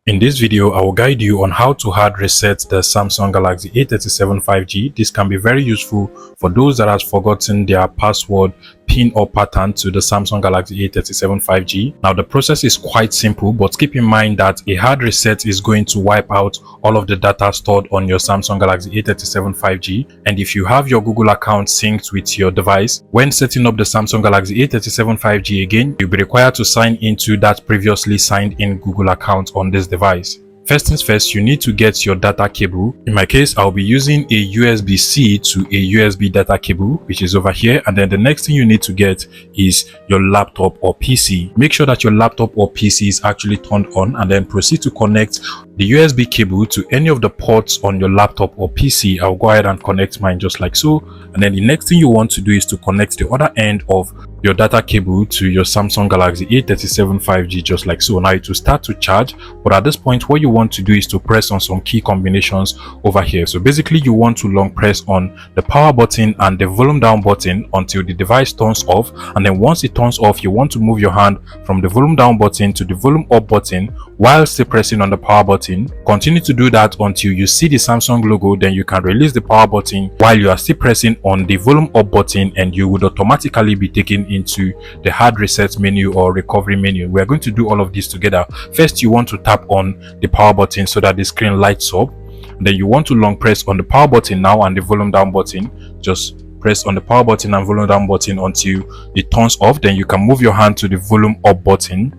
In this video, I will guide you on how to hard reset the Samsung Galaxy A37 5G. This can be very useful for those that have forgotten their password, PIN or pattern to the Samsung Galaxy A37 5G. Now, the process is quite simple, but keep in mind that a hard reset is going to wipe out all of the data stored on your Samsung Galaxy A37 5G. And if you have your Google account synced with your device, when setting up the Samsung Galaxy A37 5G again, you'll be required to sign into that previously signed in Google account on this device. First things first, you need to get your data cable. In my case, I'll be using a USB-C to a USB data cable, which is over here. And then the next thing you need to get is your laptop or PC. Make sure that your laptop or PC is actually turned on, and then proceed to connect the USB cable to any of the ports on your laptop or PC. I'll go ahead and connect mine just like so. And then the next thing you want to do is to connect the other end of your data cable to your Samsung Galaxy A37 5G just like so. Now it will start to charge, but at this point what you want to do is to press on some key combinations over here. So basically you want to long press on the power button and the volume down button until the device turns off, and then once it turns off you want to move your hand from the volume down button to the volume up button while still pressing on the power button. Continue to do that until you see the Samsung logo, then you can release the power button while you are still pressing on the volume up button, and you would automatically be taken into the hard reset menu or recovery menu. We are going to do all of this together. First, you want to tap on the power button so that the screen lights up. Then you want to long press on the power button now and the volume down button. Just press on the power button and volume down button until it turns off. Then you can move your hand to the volume up button.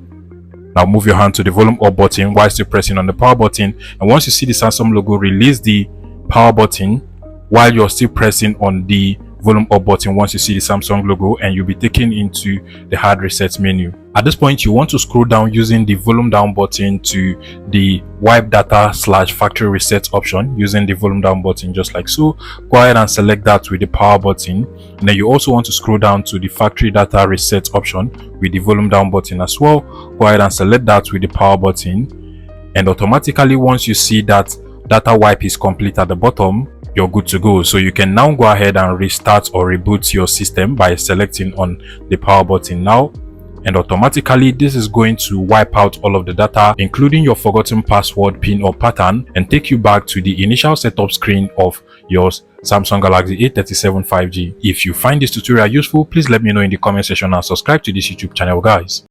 Now move your hand to the volume up button while still pressing on the power button, and once you see the Samsung logo, release the power button while you're still pressing on the volume up button once you see the Samsung logo, and you'll be taken into the hard reset menu. At this point you want to scroll down using the volume down button to the wipe data / factory reset option using the volume down button just like so. Go ahead and select that with the power button, and then you also want to scroll down to the factory data reset option with the volume down button as well. Go ahead and select that with the power button, and automatically once you see that data wipe is complete at the bottom, you're good to go. So you can now go ahead and restart or reboot your system by selecting on the power button now, and automatically this is going to wipe out all of the data including your forgotten password, PIN or pattern, and take you back to the initial setup screen of your Samsung Galaxy A37 5G. If you find this tutorial useful, please let me know in the comment section and subscribe to this YouTube channel, guys.